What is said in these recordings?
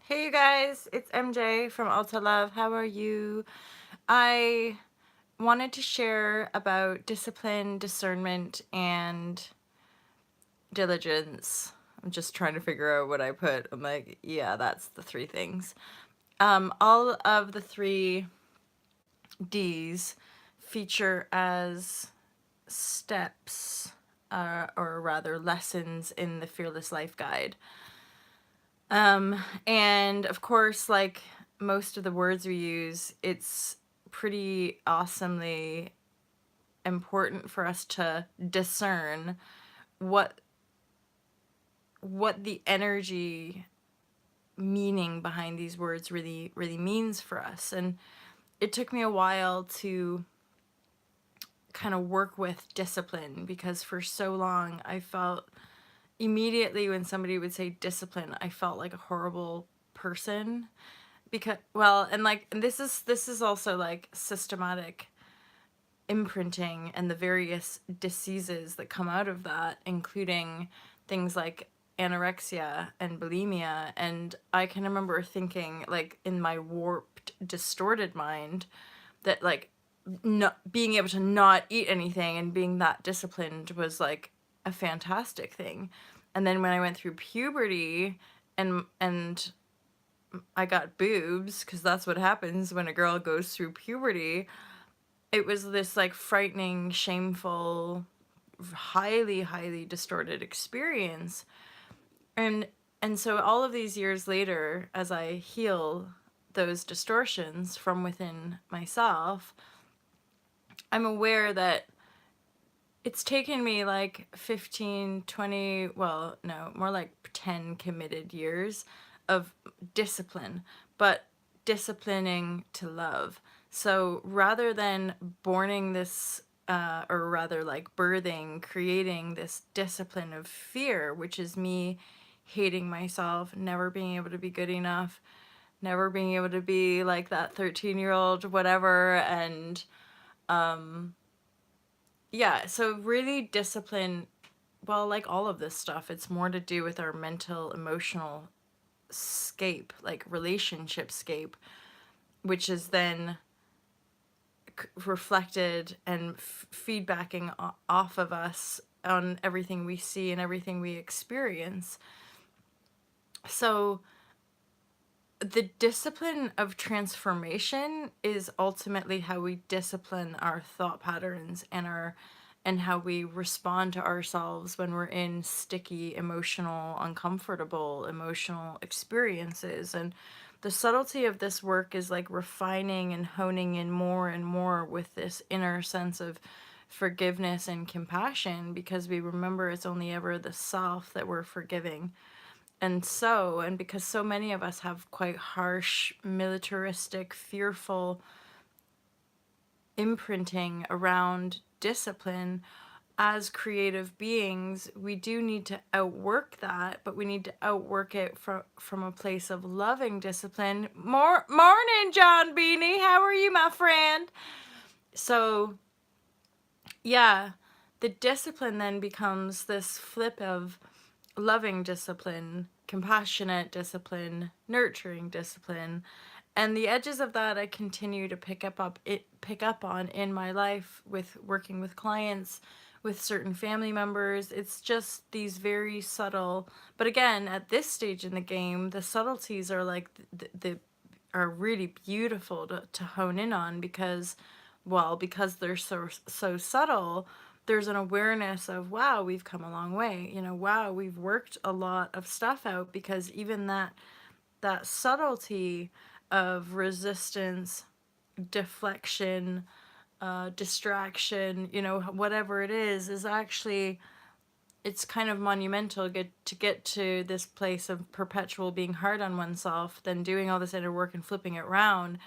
Hey you guys, it's MJ from Ulta Love. How are you? I wanted to share about discipline, discernment, and diligence. I'm just trying to figure out what I put. I'm like, yeah, that's the three things. All of the three D's feature as steps, or rather lessons in the Fearless Life Guide. And of course, like most of the words we use, it's pretty awesomely important for us to discern what what the energy meaning behind these words really means for us. And it took me a while to kind of work with discipline because for so long I felt immediately when somebody would say discipline, I felt like a horrible person because well, and like and this is also like systematic imprinting and the various diseases that come out of that, including things like anorexia and bulimia. And I can remember thinking, like, in my warped, distorted mind, that like not being able to not eat anything and being that disciplined was like a fantastic thing. And then when I went through puberty and I got boobs, because that's what happens when a girl goes through puberty, it was this like frightening, shameful, highly distorted experience. And and so all of these years later, as I heal those distortions from within myself, I'm aware that it's taken me like 15, 20, well, no, more like 10 committed years of discipline, but disciplining to love. So rather than borning this, or rather like birthing, creating this discipline of fear, which is me hating myself, never being able to be good enough, never being able to be like that 13-year-old, whatever, and yeah, so really discipline, well, like all of this stuff, it's more to do with our mental, emotional scape, like relationship scape, which is then reflected and feedbacking off of us on everything we see and everything we experience. So the discipline of transformation is ultimately how we discipline our thought patterns and how we respond to ourselves when we're in sticky, emotional, uncomfortable emotional experiences. And the subtlety of this work is like refining and honing in more and more with this inner sense of forgiveness and compassion, because we remember it's only ever the self that we're forgiving. And because so many of us have quite harsh, militaristic, fearful imprinting around discipline, as creative beings, we do need to outwork that, but we need to outwork it from a place of loving discipline. Morning, John Beanie. How are you, my friend? So, yeah, the discipline then becomes this flip of loving discipline, compassionate discipline, nurturing discipline. And the edges of that I continue to pick up on in my life with working with clients, with certain family members. It's just these very subtle, but again, at this stage in the game, the subtleties are like the are really beautiful to hone in on, because well, because they're so subtle, there's an awareness of, wow, we've come a long way, wow, we've worked a lot of stuff out. Because even that subtlety of resistance, deflection, distraction, whatever it is actually, it's kind of monumental to get to this place of perpetual being hard on oneself, then doing all this inner work and flipping it around.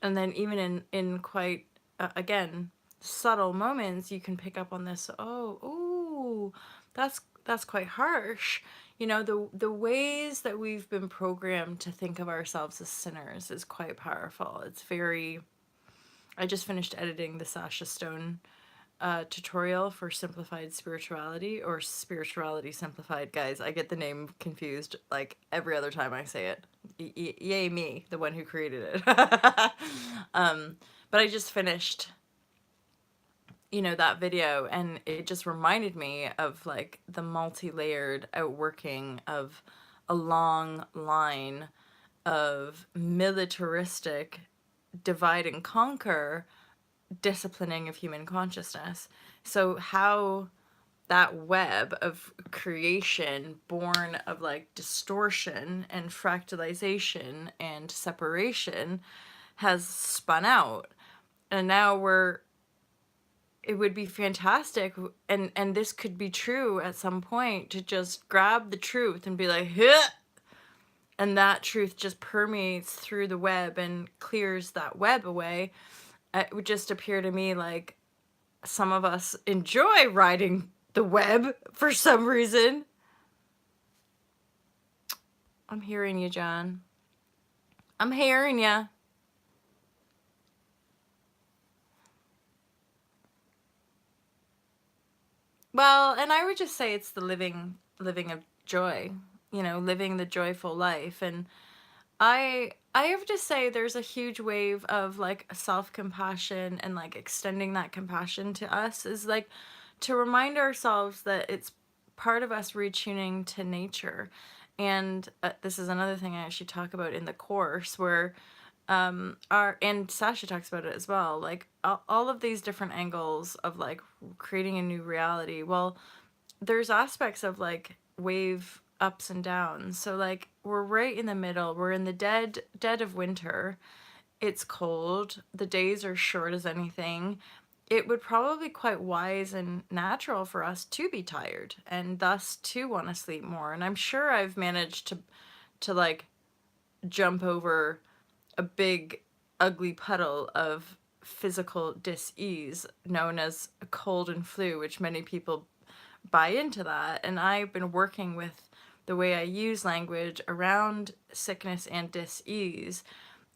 And then even in quite, again, subtle moments, you can pick up on this, oh, ooh, that's quite harsh. The ways that we've been programmed to think of ourselves as sinners is quite powerful. It's very, I just finished editing the Sasha Stone tutorial for simplified spirituality, or spirituality simplified. Guys, I get the name confused like every other time I say it. Yay me, the one who created it. But I just finished, that video, and it just reminded me of like the multi-layered outworking of a long line of militaristic divide and conquer disciplining of human consciousness. So how that web of creation, born of like distortion and fractalization and separation, has spun out. And now it would be fantastic, and this could be true at some point, to just grab the truth and be like, huh! And that truth just permeates through the web and clears that web away. It would just appear to me like some of us enjoy riding the web for some reason. I'm hearing you, John. I'm hearing you. Well, and I would just say it's the living of joy, living the joyful life. And I have to say there's a huge wave of like self-compassion, and like extending that compassion to us is like to remind ourselves that it's part of us retuning to nature. And this is another thing I actually talk about in the course, where our and Sasha talks about it as well, like all of these different angles of like creating a new reality. Well, there's aspects of like wave ups and downs. So like we're right in the middle. We're in the dead of winter. It's cold. The days are short as anything. It would probably be quite wise and natural for us to be tired, and thus to want to sleep more. And I'm sure I've managed to like jump over a big ugly puddle of physical dis-ease known as a cold and flu, which many people buy into that. And I've been working with the way I use language around sickness and dis-ease.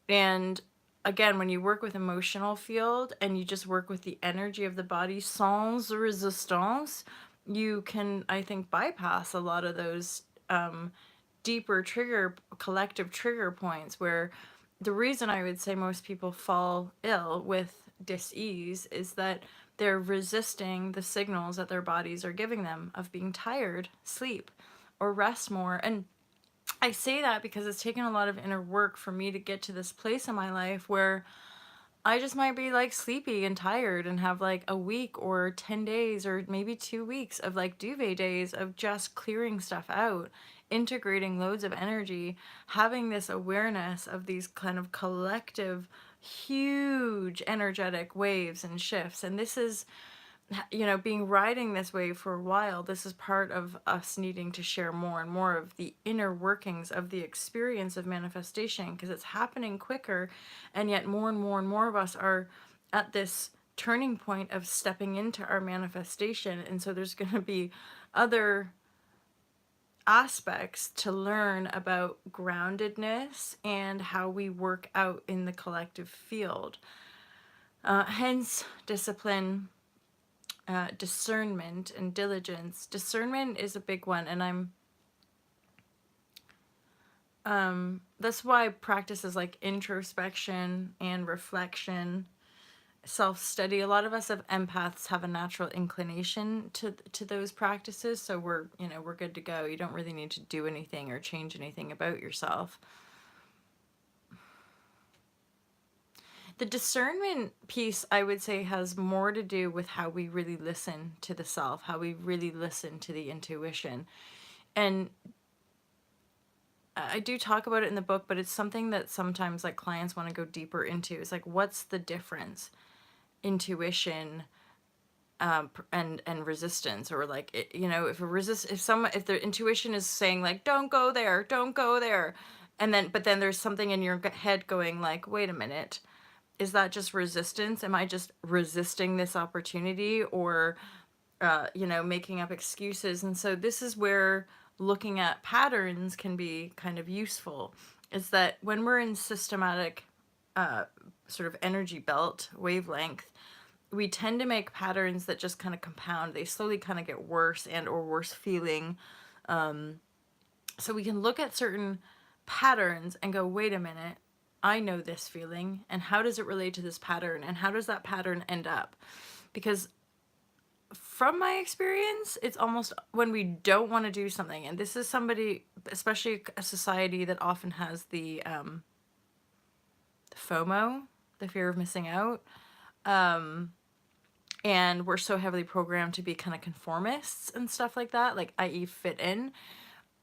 And again, when you work with emotional field and you just work with the energy of the body sans resistance, you can, I think, bypass a lot of those deeper collective trigger points, where the reason I would say most people fall ill with dis-ease is that they're resisting the signals that their bodies are giving them of being tired, sleep, or rest more. And I say that because it's taken a lot of inner work for me to get to this place in my life where I just might be like sleepy and tired and have like a week or 10 days or maybe 2 weeks of like duvet days of just clearing stuff out, integrating loads of energy, having this awareness of these kind of collective, huge energetic waves and shifts. And this is, being riding this wave for a while. This is part of us needing to share more and more of the inner workings of the experience of manifestation, because it's happening quicker, and yet more and more and more of us are at this turning point of stepping into our manifestation. And so there's going to be other aspects to learn about groundedness and how we work out in the collective field. Hence discipline, discernment, and diligence. Discernment is a big one, and that's why practices like introspection and reflection, self-study. A lot of us of empaths have a natural inclination to those practices, so we're good to go. You don't really need to do anything or change anything about yourself. The discernment piece, I would say, has more to do with how we really listen to the self, how we really listen to the intuition. And I do talk about it in the book, but it's something that sometimes like clients want to go deeper into. It's like, what's the difference? Intuition and resistance, or like if the intuition is saying like, don't go there, and then there's something in your head going like, wait a minute, is that just resistance? Am I just resisting this opportunity, or making up excuses? And so this is where looking at patterns can be kind of useful, is that when we're in systematic sort of energy belt wavelength, we tend to make patterns that just kind of compound. They slowly kind of get worse and or worse feeling. So we can look at certain patterns and go, wait a minute, I know this feeling, and how does it relate to this pattern, and how does that pattern end up? Because from my experience, it's almost when we don't want to do something, and this is somebody, especially a society that often has the FOMO, the fear of missing out, and we're so heavily programmed to be kind of conformists and stuff like that, like i.e. fit in.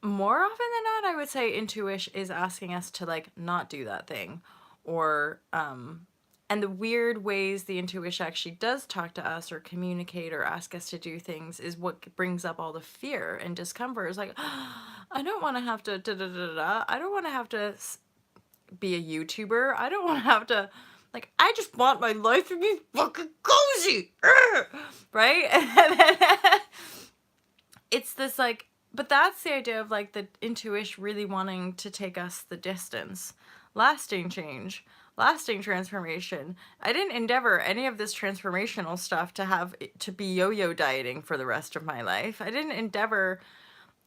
More often than not, I would say intuition is asking us to like not do that thing, or and the weird ways the intuition actually does talk to us or communicate or ask us to do things is what brings up all the fear and discomfort. It's like, I don't want to have to da da da da. I don't want to have to be a YouTuber. I don't want to have to, like, I just want my life to be fucking cozy, right? And then it's this like, but that's the idea of like the intuition really wanting to take us the distance. Lasting change, lasting transformation. I didn't endeavor any of this transformational stuff to be yo-yo dieting for the rest of my life. I didn't endeavor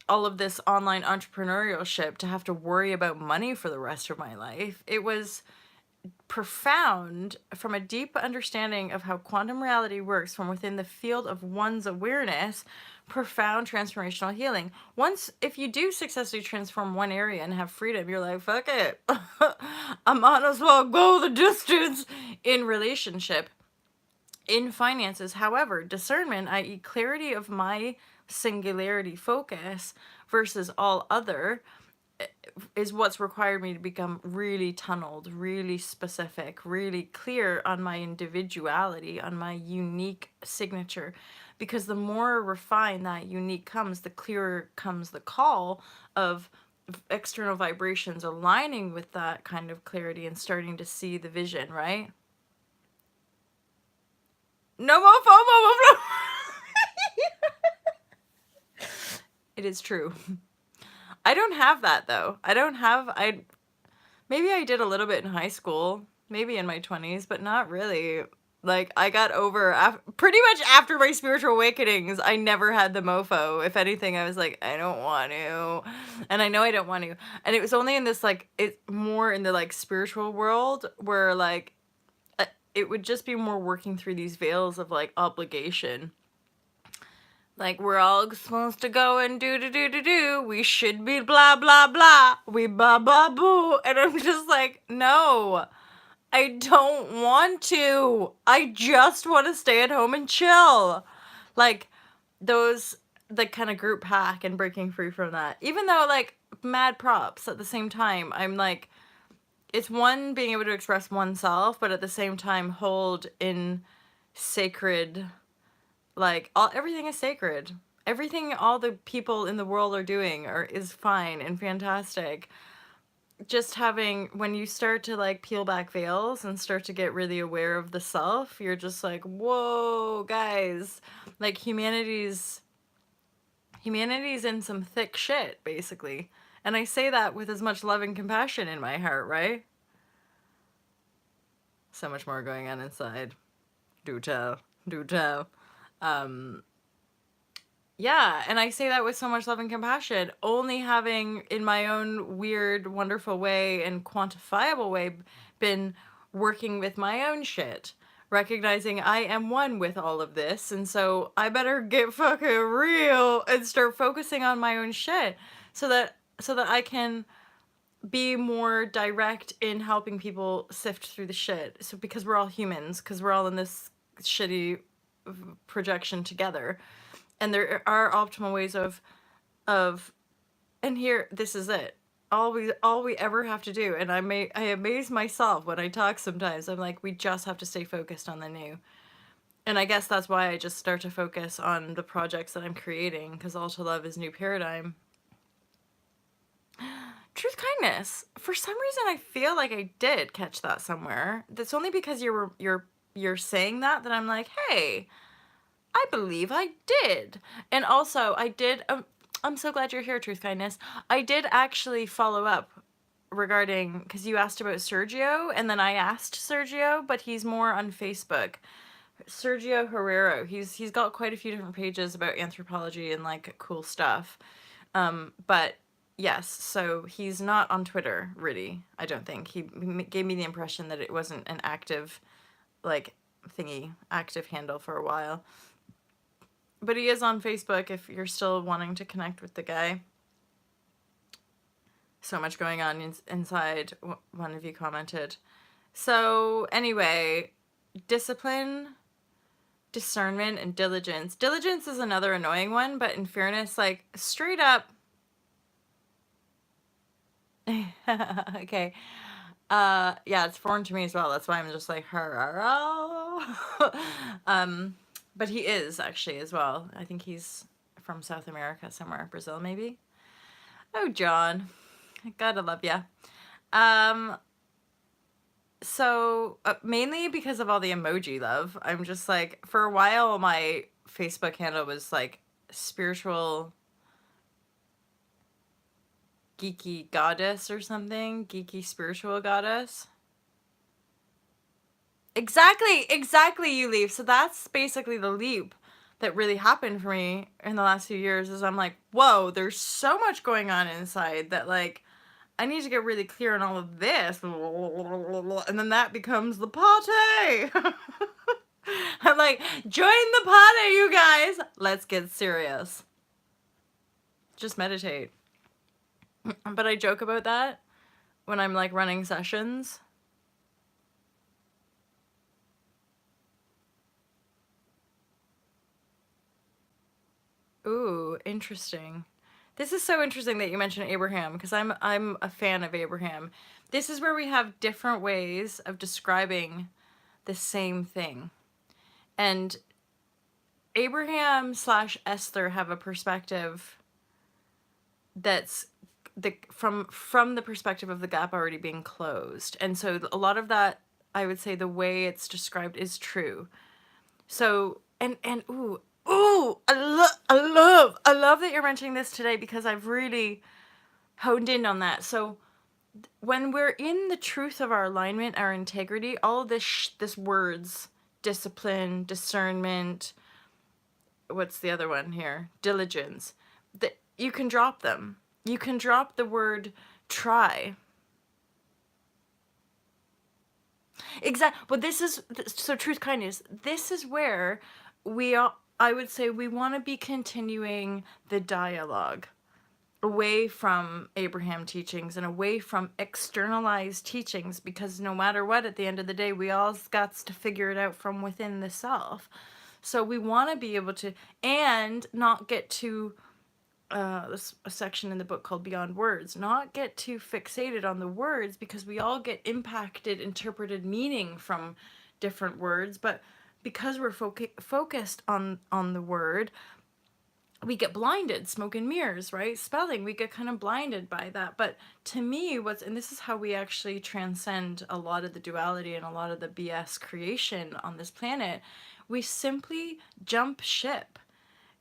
all of this online entrepreneurship to have to worry about money for the rest of my life. It was profound from a deep understanding of how quantum reality works from within the field of one's awareness, profound transformational healing. Once, if you do successfully transform one area and have freedom, you're like, fuck it. I might as well go the distance in relationship, in finances. However, discernment, i.e. clarity of my singularity focus versus all other, is what's required me to become really tunneled, really specific, really clear on my individuality, on my unique signature. Because the more refined that unique comes, the clearer comes the call of external vibrations aligning with that kind of clarity and starting to see the vision, right? No more FOMO. It is true. I don't have that though. Maybe I did a little bit in high school, maybe in my 20s, but not really. Like, I got over, pretty much after my spiritual awakenings, I never had the mofo. If anything, I was like, I don't want to. And I know I don't want to. And it was only in this, like, it's more in the, like, spiritual world where, like, it would just be more working through these veils of, like, obligation. Like, we're all supposed to go and do. We should be blah, blah, blah. We blah, blah, boo. And I'm just like, no, I don't want to. I just want to stay at home and chill. Like, the kind of group hack and breaking free from that. Even though, like, mad props at the same time. I'm like, it's one, being able to express oneself, but at the same time hold in sacred, like, everything is sacred. Everything all the people in the world are doing is fine and fantastic. Just having, when you start to, like, peel back veils and start to get really aware of the self, you're just like, whoa, guys. Like, humanity's in some thick shit, basically. And I say that with as much love and compassion in my heart, right? So much more going on inside. Do tell. Yeah, and I say that with so much love and compassion, only having, in my own weird, wonderful way and quantifiable way, been working with my own shit, recognizing I am one with all of this, and so I better get fucking real and start focusing on my own shit so that I can be more direct in helping people sift through the shit. So, because we're all humans, because we're all in this shitty projection together, and there are optimal ways of and here, this is it, all we ever have to do. And I amaze myself when I talk sometimes. I'm like, we just have to stay focused on the new. And I guess that's why I just start to focus on the projects that I'm creating, because all to love is new paradigm. Truth kindness, for some reason I feel like I did catch that somewhere. That's only because you're saying that I'm like, hey, I believe I did. And also, I did, I'm so glad you're here, Truth Kindness. I did actually follow up regarding, because you asked about Sergio, and then I asked Sergio, but he's more on Facebook Sergio Herrero. He's got quite a few different pages about anthropology and like cool stuff. But yes, so he's not on Twitter really. I don't think he gave me the impression that it wasn't an active like active handle for a while. But he is on Facebook if you're still wanting to connect with the guy. So much going on inside. One of you commented. So anyway, discipline, discernment, and diligence. Diligence is another annoying one, but in fairness, like straight up. Okay. Yeah, it's foreign to me as well. That's why I'm just like, but he is actually as well. I think he's from South America somewhere, Brazil maybe. Oh, John, I gotta love ya. So mainly because of all the emoji love, I'm just like, for a while my Facebook handle was like spiritual geeky goddess or something, geeky spiritual goddess. Exactly, you leave. So that's basically the leap that really happened for me in the last few years is I'm like, whoa, there's so much going on inside that like I need to get really clear on all of this. And then that becomes the party. I'm like, join the party, you guys. Let's get serious. Just meditate. But I joke about that when I'm like running sessions. Ooh, interesting. This is so interesting that you mentioned Abraham because I'm a fan of Abraham. This is where we have different ways of describing the same thing. And Abraham / Esther have a perspective that's from the perspective of the gap already being closed. And so a lot of that, I would say the way it's described is true. So and I love that you're mentioning this today because I've really honed in on that. So when we're in the truth of our alignment, our integrity, all of this words, discipline, discernment, what's the other one here? Diligence. That you can drop them. You can drop the word try. Exactly. But this is so truth, kindness. This is where I would say we want to be continuing the dialogue away from Abraham teachings and away from externalized teachings because no matter what, at the end of the day, we all got to figure it out from within the self. So we want to be able to, and not get too, there's a section in the book called Beyond Words, not get too fixated on the words because we all get impacted, interpreted meaning from different words, but because we're focused on the word, we get blinded, smoke and mirrors, right? Spelling, we get kind of blinded by that. But to me, and this is how we actually transcend a lot of the duality and a lot of the BS creation on this planet, we simply jump ship.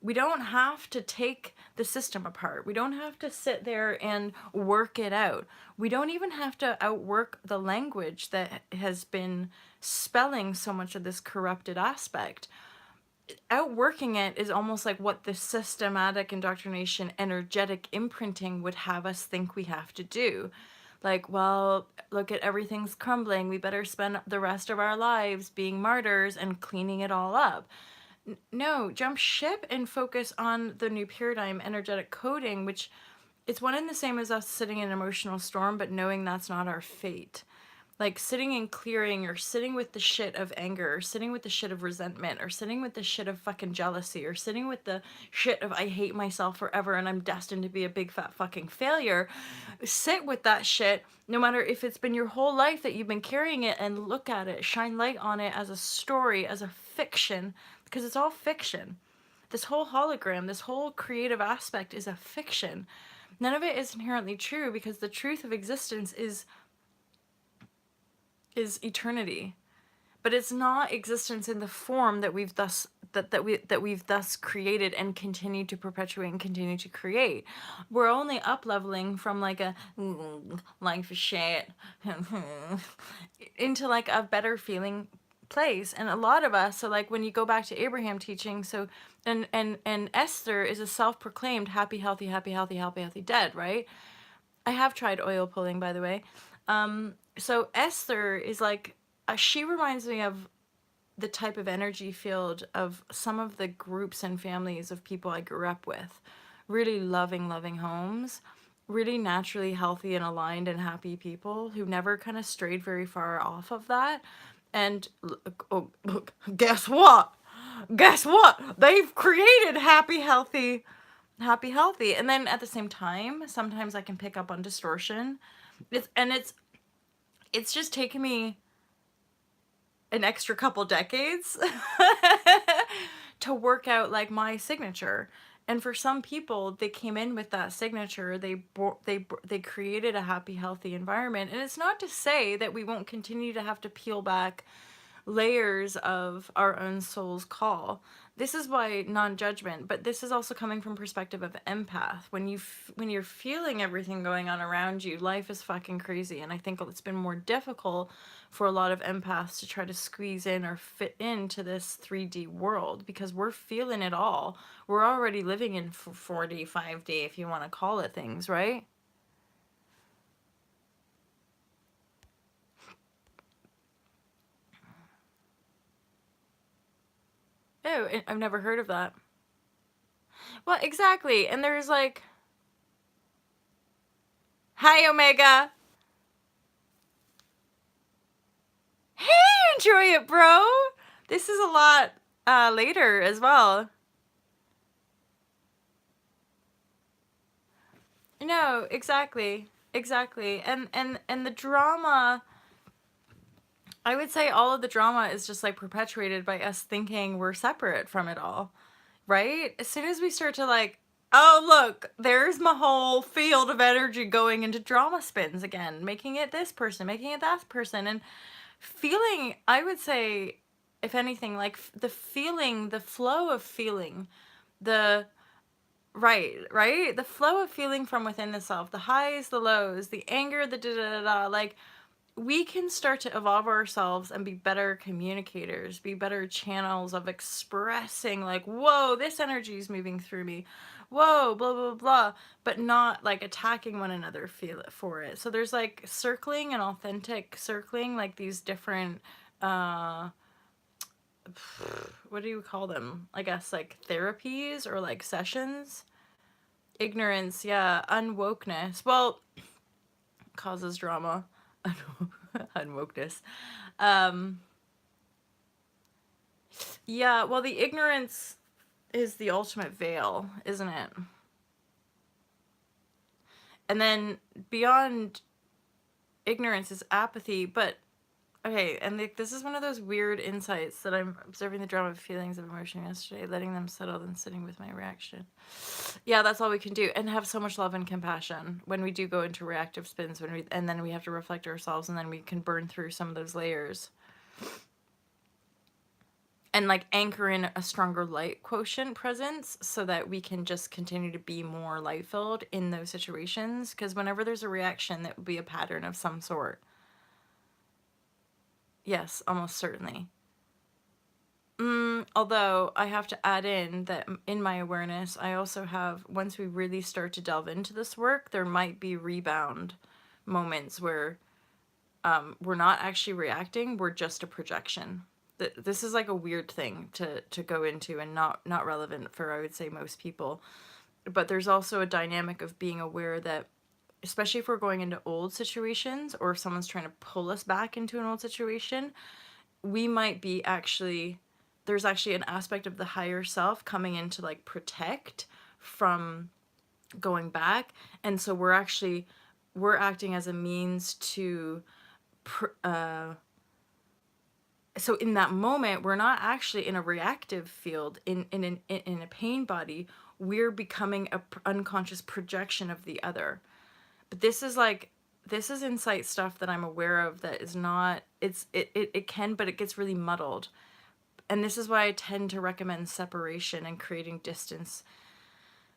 We don't have to take the system apart. We don't have to sit there and work it out. We don't even have to outwork the language that has been spelling so much of this corrupted aspect. Outworking it is almost like what the systematic indoctrination, energetic imprinting would have us think we have to do. Like, well, look at everything's crumbling. We better spend the rest of our lives being martyrs and cleaning it all up. No, jump ship and focus on the new paradigm, energetic coding, which it's one and the same as us sitting in an emotional storm, but knowing that's not our fate. Like sitting and clearing, or sitting with the shit of anger, or sitting with the shit of resentment, or sitting with the shit of fucking jealousy, or sitting with the shit of I hate myself forever and I'm destined to be a big fat fucking failure. Sit with that shit, no matter if it's been your whole life that you've been carrying it, and look at it, shine light on it as a story, as a fiction, because it's all fiction. This whole hologram, this whole creative aspect is a fiction. None of it is inherently true because the truth of existence is eternity, but it's not existence in the form that we've thus we've thus created and continue to perpetuate and continue to create. We're only up leveling from like a life is shit into like a better feeling place. And a lot of us, so like when you go back to Abraham teaching, so and Esther is a self-proclaimed happy, healthy, happy, healthy, happy, healthy dead, right? I have tried oil pulling, by the way. So Esther is like, she reminds me of the type of energy field of some of the groups and families of people I grew up with. Really loving homes, really naturally healthy and aligned and happy people who never kind of strayed very far off of that. And oh, guess what? Guess what? They've created happy, healthy. And then at the same time, sometimes I can pick up on distortion. It's just taken me an extra couple decades to work out like my signature. And for some people, they came in with that signature. They created a happy, healthy environment. And it's not to say that we won't continue to have to peel back layers of our own soul's call. This is why non-judgment, but this is also coming from perspective of empath. When you're feeling everything going on around you, life is fucking crazy. And I think it's been more difficult for a lot of empaths to try to squeeze in or fit into this 3D world because we're feeling it all. We're already living in 4D, 5D, if you want to call it things, right? Oh, I've never heard of that. Well, exactly. And there's like, hi, Omega. Hey, enjoy it, bro. This is a lot later as well. No, exactly. Exactly. And the drama, I would say all of the drama is just like perpetuated by us thinking we're separate from it all. Right? As soon as we start to like, oh, look, there's my whole field of energy going into drama spins again, making it this person, making it that person. And feeling, I would say, if anything, like the feeling, the flow of feeling, the right, the flow of feeling from within the self, the highs, the lows, the anger, the da da da da, like we can start to evolve ourselves and be better communicators, be better channels of expressing, like, whoa, this energy is moving through me, whoa, blah blah blah, but not like attacking one another feel it for it. So there's like circling and authentic circling, like these different what do you call them, I guess, like therapies or like sessions. Ignorance, yeah. Unwokeness, well, causes drama. Unwokeness. um yeah, well, the ignorance is the ultimate veil, isn't it? And then beyond ignorance is apathy. But okay, and this is one of those weird insights that I'm observing the drama of feelings of emotion yesterday, letting them settle, then sitting with my reaction. Yeah, that's all we can do, and have so much love and compassion when we do go into reactive spins, and then we have to reflect ourselves, and then we can burn through some of those layers and like anchor in a stronger light quotient presence so that we can just continue to be more light filled in those situations, because whenever there's a reaction, that would be a pattern of some sort. Yes, almost certainly. Although I have to add in that in my awareness, I also have, once we really start to delve into this work, there might be rebound moments where we're not actually reacting, we're just a projection. This is like a weird thing to go into, and not relevant for, I would say, most people. But there's also a dynamic of being aware that, especially if we're going into old situations, or if someone's trying to pull us back into an old situation, we might be actually, there's actually an aspect of the higher self coming in to like protect from going back. And so we're acting as a means to so in that moment, we're not actually in a reactive field, in a pain body. We're becoming a unconscious projection of the other. But this is insight stuff that I'm aware of, that is not, it can, but it gets really muddled. And this is why I tend to recommend separation and creating distance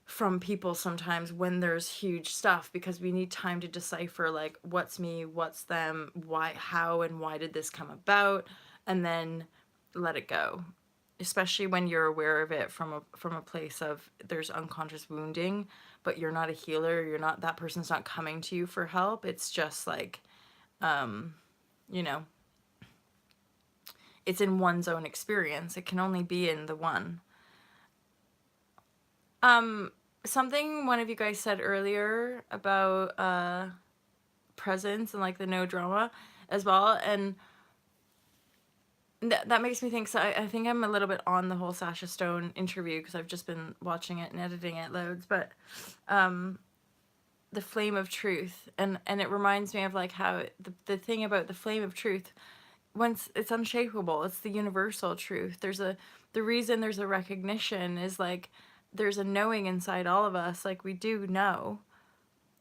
from people sometimes when there's huge stuff, because we need time to decipher like what's me, what's them, why, how and why did this come about. and then let it go. Especially when you're aware of it from a place of there's unconscious wounding, but you're not a healer, you're not, that person's not coming to you for help. It's just like, you know, it's in one's own experience. It can only be in the one. Something one of you guys said earlier about presence and like the no drama as well, and that makes me think, so I think I'm a little bit on the whole Sasha Stone interview because I've just been watching it and editing it loads, but the flame of truth, and it reminds me of like how the thing about the flame of truth, once it's unshakable, it's the universal truth. The reason there's a recognition is like there's a knowing inside all of us, like we do know.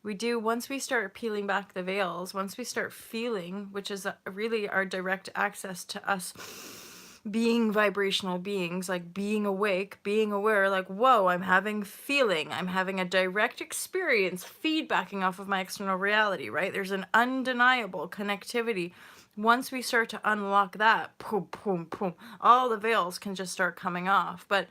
We do, once we start peeling back the veils, once we start feeling, which is really our direct access to us being vibrational beings, like being awake, being aware, like, whoa, I'm having feeling, I'm having a direct experience feedbacking off of my external reality, right? There's an undeniable connectivity. Once we start to unlock that, boom, boom, boom, all the veils can just start coming off. But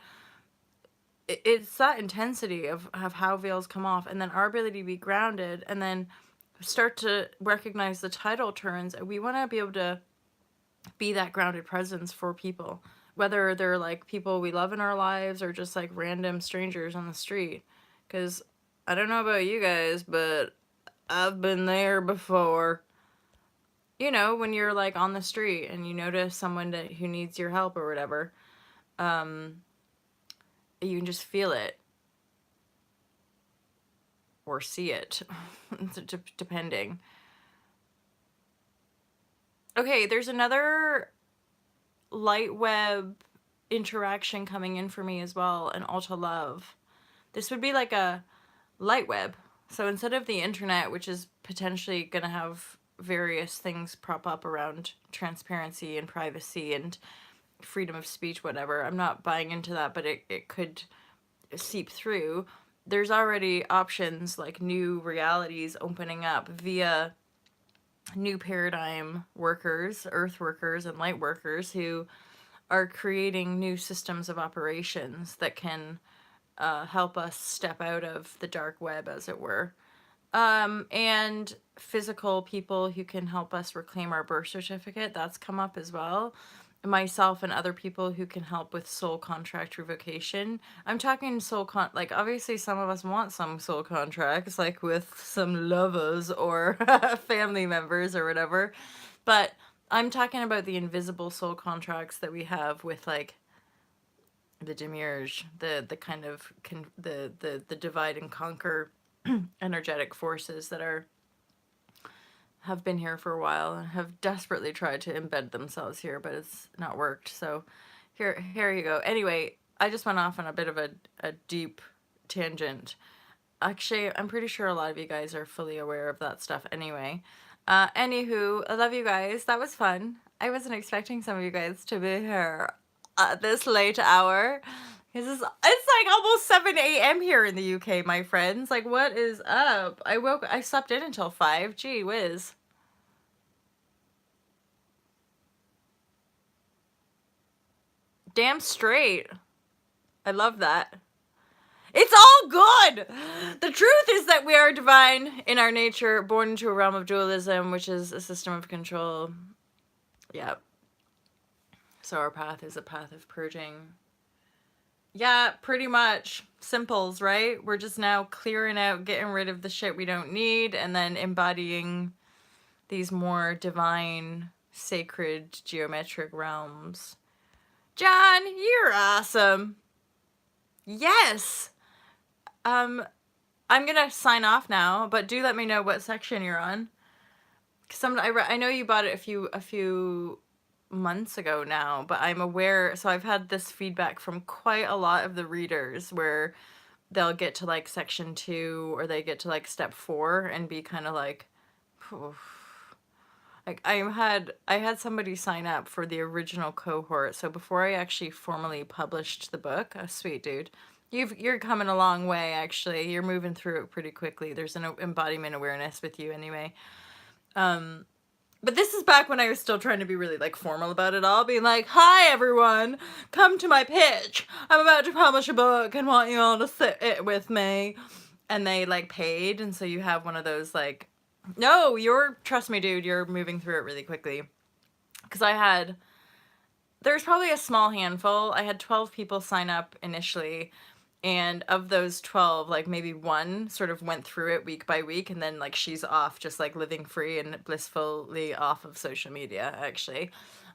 it's that intensity of how veils come off, and then our ability to be grounded, and then start to recognize the tidal turns. We want to be able to be that grounded presence for people, whether they're like people we love in our lives or just like random strangers on the street. Because I don't know about you guys, but I've been there before. You know, when you're like on the street and you notice someone who needs your help or whatever, you can just feel it or see it, depending. Okay, there's another light web interaction coming in for me as well, an ultra love. This would be like a light web. So instead of the internet, which is potentially going to have various things prop up around transparency and privacy and freedom of speech, whatever. I'm not buying into that, but it could seep through. There's already options like new realities opening up via new paradigm workers, earth workers, and light workers who are creating new systems of operations that can help us step out of the dark web, as it were. And physical people who can help us reclaim our birth certificate, that's come up as well. Myself and other people who can help with soul contract revocation. I'm talking like obviously some of us want some soul contracts, like with some lovers or family members or whatever. But I'm talking about the invisible soul contracts that we have with like the demiurge, the kind of the divide and conquer energetic forces that have been here for a while and have desperately tried to embed themselves here, but it's not worked. So here you go. Anyway, I just went off on a bit of a deep tangent. Actually, I'm pretty sure a lot of you guys are fully aware of that stuff anyway. Anywho, I love you guys. That was fun. I wasn't expecting some of you guys to be here at this late hour. It's like almost 7 a.m. here in the UK, my friends. Like, what is up? I slept in until 5. Gee whiz. Damn straight. I love that. It's all good! The truth is that we are divine in our nature, born into a realm of dualism, which is a system of control. Yep. So our path is a path of purging. Yeah, pretty much. Simples, right? We're just now clearing out, getting rid of the shit we don't need, and then embodying these more divine, sacred, geometric realms. John, you're awesome. Yes! I'm gonna sign off now, but do let me know what section you're on. Cause I know you bought it a few months ago now, but I'm aware, so I've had this feedback from quite a lot of the readers where they'll get to like section 2 or they get to like step 4 and be kind of like, like I had somebody sign up for the original cohort. So before I actually formally published the book, a sweet dude, you're coming a long way. Actually, you're moving through it pretty quickly. There's an embodiment awareness with you anyway. But this is back when I was still trying to be really like formal about it all, being like, hi everyone, come to my pitch. I'm about to publish a book and want you all to sit it with me. And they like paid, and so you have one of those like, no, trust me dude, you're moving through it really quickly. Because there's probably a small handful. I had 12 people sign up initially, and of those 12, like maybe one sort of went through it week by week, and then like she's off just like living free and blissfully off of social media actually.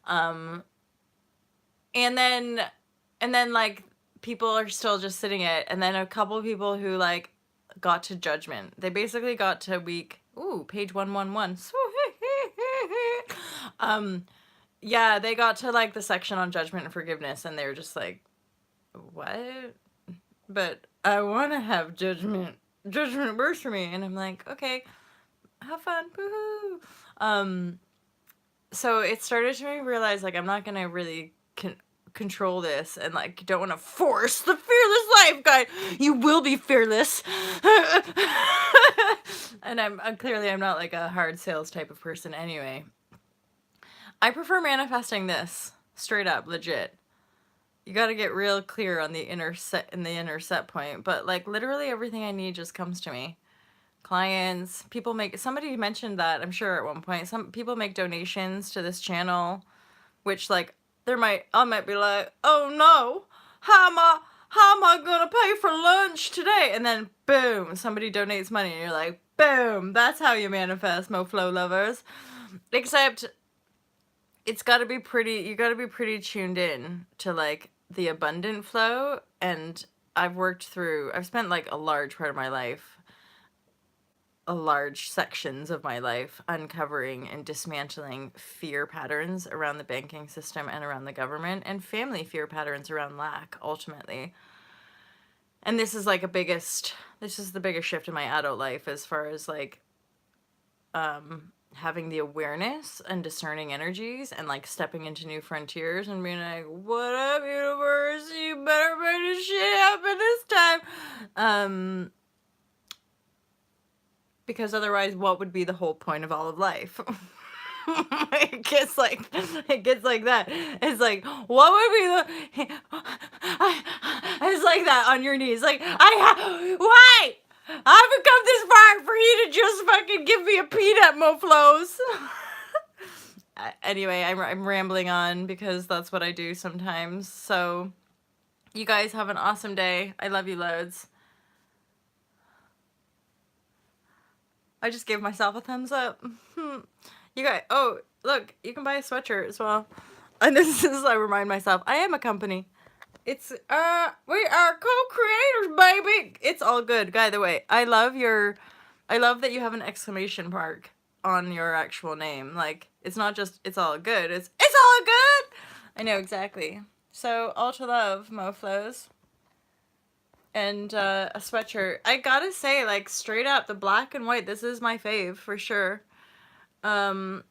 And then like people are still just sitting it, and then a couple of people who like got to judgment. They basically got to page 111. Yeah, they got to like the section on judgment and forgiveness, and they were just like, what? But I want to have judgment works for me. And I'm like, okay, have fun, boo-hoo. So it started to make me realize like I'm not gonna really control this, and like don't want to force the fearless life guide. You will be fearless. And I'm not like a hard sales type of person anyway. I prefer manifesting this straight up, legit. You got to get real clear on the inner set point, but like literally everything I need just comes to me. Clients, somebody mentioned that, I'm sure at one point, some people make donations to this channel, which like I might be like, oh no, how am I gonna pay for lunch today? And then boom, somebody donates money, and you're like, boom, that's how you manifest, MoFlow lovers. Except you gotta be pretty tuned in to like the abundant flow. And I've spent like a large sections of my life uncovering and dismantling fear patterns around the banking system and around the government, and family fear patterns around lack ultimately. And this is the biggest shift in my adult life, as far as like having the awareness and discerning energies, and like stepping into new frontiers and being like, what up universe, you better make this shit happen this time. Because otherwise what would be the whole point of all of life? It gets like that. It's like, what would be it's like that on your knees, like, why? I've come this far for you to just fucking give me a peanut, MoFlows. Anyway, I'm rambling on because that's what I do sometimes. So you guys have an awesome day. I love you loads. I just gave myself a thumbs up. You guys, oh, look, you can buy a sweatshirt as well. And this is, I remind myself, I am a company. It's, we are co-creators, baby. It's all good. By the way, I love that you have an exclamation mark on your actual name. Like, it's not just, it's all good. It's all good. I know, exactly. So, all to love, MoFlows. And a sweatshirt. I gotta say, like, straight up, the black and white, this is my fave for sure. The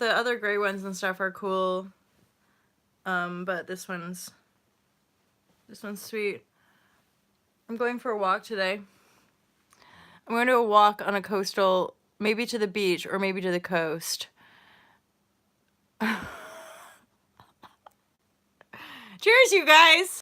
other gray ones and stuff are cool. But this one's sweet. I'm going for a walk today. I'm going to a walk on a coastal, maybe to the beach or maybe to the coast. Cheers, you guys!